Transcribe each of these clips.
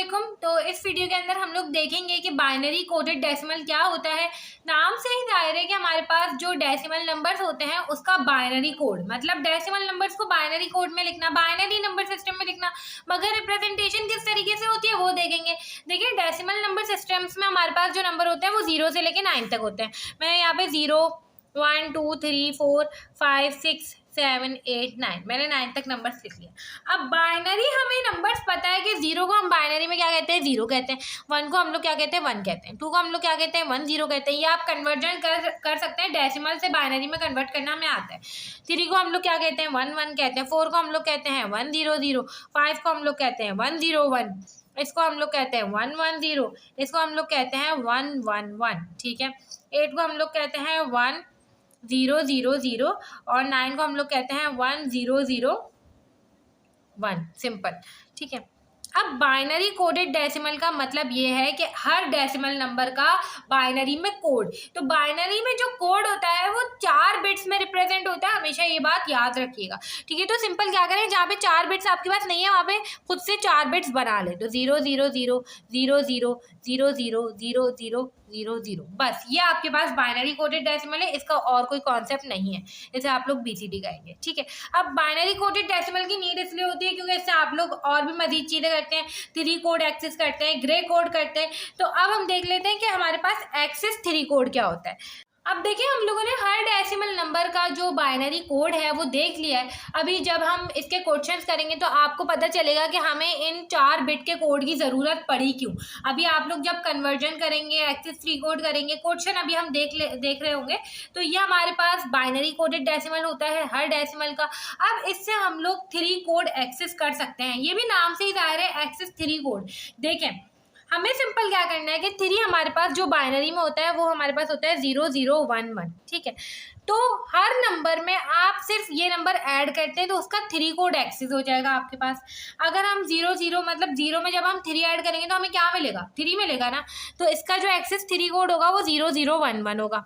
वालेकुम। तो इस वीडियो के अंदर हम लोग देखेंगे कि बाइनरी कोडेड डेसिमल क्या होता है। नाम से ही जाहिर है कि हमारे पास जो डेसिमल नंबर्स होते हैं उसका बाइनरी कोड, मतलब डेसिमल नंबर्स को बाइनरी कोड में लिखना, बाइनरी नंबर सिस्टम में लिखना, मगर रिप्रेजेंटेशन किस तरीके से होती है वो देखेंगे। देखिए, डेसिमल नंबर सिस्टम्स में हमारे पास जो नंबर होते हैं वो 0 से लेके 9 तक होते हैं। मैं यहाँ पे 0 1 2 3 4 5 6 7 8 9, मैंने 9 तक नंबर्स लिख लिया। अब बाइनरी हमें नंबर्स पता है कि 0 को हम बाइनरी में क्या कहते हैं, 0 कहते हैं। 1 को हम लोग क्या कहते हैं, 1 कहते हैं। 2 को हम लोग क्या कहते हैं, 1 0 कहते हैं। ये आप कन्वर्जन कर सकते हैं, डेसिमल से बाइनरी में कन्वर्ट करना हमें आता है। 3 को हम लोग क्या कहते हैं, 1 1 कहते हैं। 4 को हम लोग कहते हैं 1 0 0। 5 को हम लोग कहते हैं 1 0 1। इसको हम लोग कहते हैं 1 1 0। इसको हम लोग कहते हैं 1 1 1। ठीक है। 8 को हम लोग कहते हैं 1 0 0 0 और 9 को हम लोग कहते हैं 1 0 0 1। सिंपल। ठीक है। अब बाइनरी कोडेड डेसिमल का मतलब ये है कि हर डेसिमल नंबर का बाइनरी में कोड, तो बाइनरी में जो कोड होता है वो 4 बिट्स में रिप्रेजेंट होता है। हमेशा ये बात याद रखिएगा। ठीक है। तो सिंपल क्या करें, जहाँ पे 4 बिट्स आपके पास नहीं है वहाँ पे खुद से 4 बिट्स बना ले। तो 0 0 0 0 0 0 0 0 0 0 0, बस ये आपके पास बाइनरी कोडेड डेसिमल है। इसका और कोई कॉन्सेप्ट नहीं है, इसे आप लोग बीसीडी कहेंगे। ठीक है। अब बाइनरी कोडेड डेसिमल की नीड इसलिए होती है क्योंकि इससे आप लोग और भी मजीद चीजें करते हैं। 3 कोड एक्सेस करते हैं, ग्रे कोड करते हैं। तो अब हम देख लेते हैं कि हमारे पास एक्सेस 3 कोड क्या होता है। अब देखिए, हम लोगों ने हर डेसिमल नंबर का जो बाइनरी कोड है वो देख लिया है। अभी जब हम इसके क्वेश्चंस करेंगे तो आपको पता चलेगा कि हमें इन 4 बिट के कोड की ज़रूरत पड़ी क्यों। अभी आप लोग जब कन्वर्जन करेंगे, एक्सेस 3 कोड करेंगे, क्वेश्चन अभी हम देख रहे होंगे, तो ये हमारे पास बाइनरी कोडेड डेसिमल होता है हर डेसिमल का। अब इससे हम लोग 3 कोड एक्सेस कर सकते हैं। ये भी नाम से ही जाहिर है, एक्सेस 3 कोड। देखें, हमें सिंपल क्या करना है कि 3 हमारे पास जो बाइनरी में होता है वो हमारे पास होता है 0 0 1 1। ठीक है। तो हर नंबर में आप सिर्फ ये नंबर ऐड करते हैं तो उसका 3 कोड एक्सेस हो जाएगा आपके पास। अगर हम 0 0 मतलब 0 में जब हम 3 ऐड करेंगे तो हमें क्या मिलेगा, 3 मिलेगा ना। तो इसका जो एक्सेस 3 कोड होगा वो 0 0 1 1 होगा।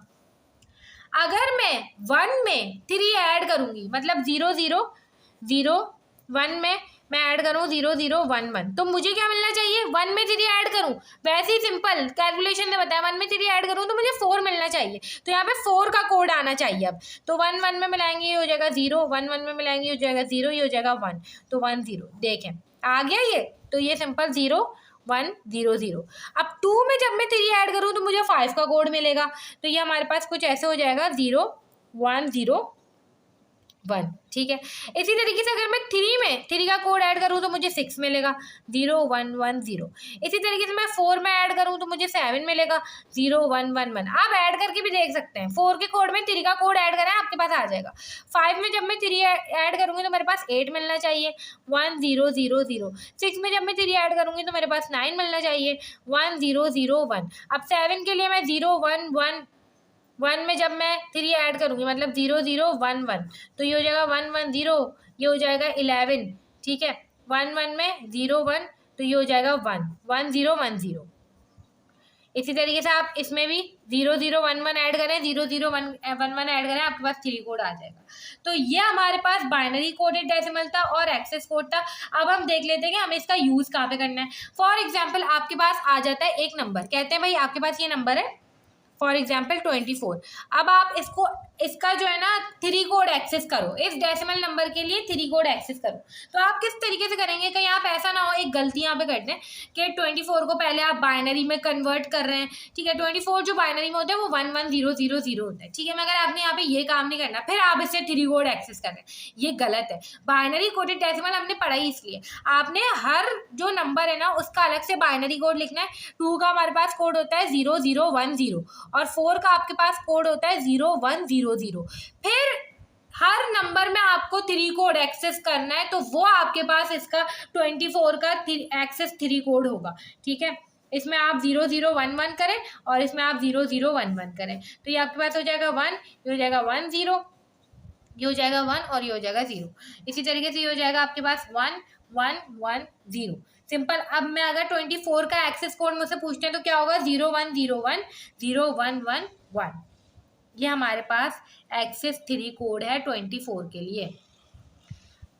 अगर मैं 1 में 3 ऐड करूंगी, मतलब 0 0 0 1 में मैं ऐड करूँ 0 0 1 1, तो मुझे क्या मिलना चाहिए, 1 में 3 ऐड करूँ। वैसे ही सिंपल कैलकुलेशन ने बताया, 1 में 3 ऐड करूँ तो मुझे 4 मिलना चाहिए। तो यहाँ पे 4 का कोड आना चाहिए। अब तो 1 1 में मिलाएंगे ये हो जाएगा 0, 1 1 में मिलाएंगे ये हो जाएगा 0, ये हो जाएगा 1, तो 1 0। देखें आ गया ये, तो ये सिंपल 0 1 0 0। अब 2 में जब मैं 3 ऐड करूँ तो मुझे 5 का कोड मिलेगा। तो ये हमारे पास कुछ ऐसे हो जाएगा 0 1 0 1। ठीक है। इसी तरीके से अगर मैं 3 में 3 का कोड ऐड करूँ तो मुझे 6 मिलेगा, 0 1 1 0। इसी तरीके से मैं 4 में ऐड करूँ तो मुझे 7 मिलेगा, 0 1 1 1। आप ऐड करके भी देख सकते हैं, 4 के कोड में 3 का कोड ऐड करें आपके पास आ जाएगा। 5 में जब मैं 3 ऐड करूँगी तो मेरे पास 8 मिलना चाहिए, 1 0 0 0। 6 में जब मैं 3 ऐड करूँगी तो मेरे पास 9 मिलना चाहिए, 1 0 0 1। अब 7 के लिए मैं 0 1 1 1 में जब मैं 3 ऐड करूंगी, मतलब 0 0 1 1, तो ये हो जाएगा 1 1 0, ये हो जाएगा 11। ठीक है। 1 1 में 0 1, तो ये हो जाएगा 1 1 0 1 0। इसी तरीके से आप इसमें भी 0 0 1 1 ऐड करें, 0 0 1 1 ऐड करें, आपके पास 3 कोड आ जाएगा। तो ये हमारे पास बाइनरी कोडेड डेसिमल था और एक्सेस कोड था। अब हम देख लेते हैं कि हमें इसका यूज कहाँ पे करना है। फॉर एग्जाम्पल आपके पास आ जाता है एक नंबर, कहते हैं भाई आपके पास ये नंबर है फॉर एग्जाम्पल 24। अब आप इसका जो है ना 3 कोड एक्सेस करो, इस डेसिमल नंबर के लिए 3 कोड एक्सेस करो। तो आप किस तरीके से करेंगे, कहीं आप ऐसा ना हो, एक गलती यहाँ पे करते हैं कि 24 को पहले आप बाइनरी में कन्वर्ट कर रहे हैं। ठीक है। 24 जो बाइनरी में होता है वो 1 1 0 0 0 होता है। ठीक है। मगर आपने यहाँ पे ये काम नहीं करना, फिर आप इससे 3 कोड एक्सेस कर रहे हैं, ये गलत है। बाइनरी कोडेड डेसिमल हमने पढ़ा ही इसलिए, आपने हर जो नंबर है ना उसका अलग से बाइनरी कोड लिखना है। 2 का हमारे पास कोड होता है 0 0 1 0 और 4 का आपके पास कोड होता है 0 1 0 0। फिर हर नंबर में आपको 3 कोड एक्सेस करना है, तो वो आपके पास इसका 24 का एक्सेस 3 कोड होगा। ठीक है। इसमें आप 0 0 1 1 करें और इसमें आप 0 0 1 1 करें, तो ये आपके पास हो जाएगा 1, ये हो जाएगा 1 0, ये हो जाएगा 1 और ये हो जाएगा 0। इसी तरीके से ये हो जाएगा आपके पास 1 1 1 0। सिंपल। अब मैं अगर 24 का एक्सेस कोड मुझसे पूछते हैं तो क्या होगा, 0 1 0 1 0 1 1 1। ये हमारे पास एक्सेस 3 कोड है 24 के लिए।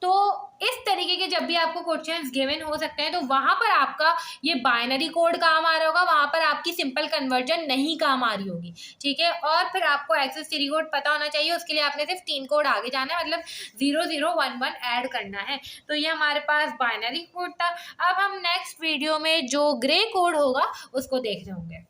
तो इस तरीके के जब भी आपको क्वेश्चंस गिवन हो सकते हैं तो वहां पर आपका ये बाइनरी कोड काम आ रहा होगा, वहां पर आपकी सिंपल कन्वर्जन नहीं काम आ रही होगी, ठीक है। और फिर आपको एक्सेस सीरी कोड पता होना चाहिए, उसके लिए आपने सिर्फ 3 कोड आगे जाना है, मतलब 0011 ऐड करना है। तो ये हमारे पास बाइनरी कोड था। अब हम नेक्स्ट वीडियो में जो ग्रे कोड होगा उसको देख रहे होंगे।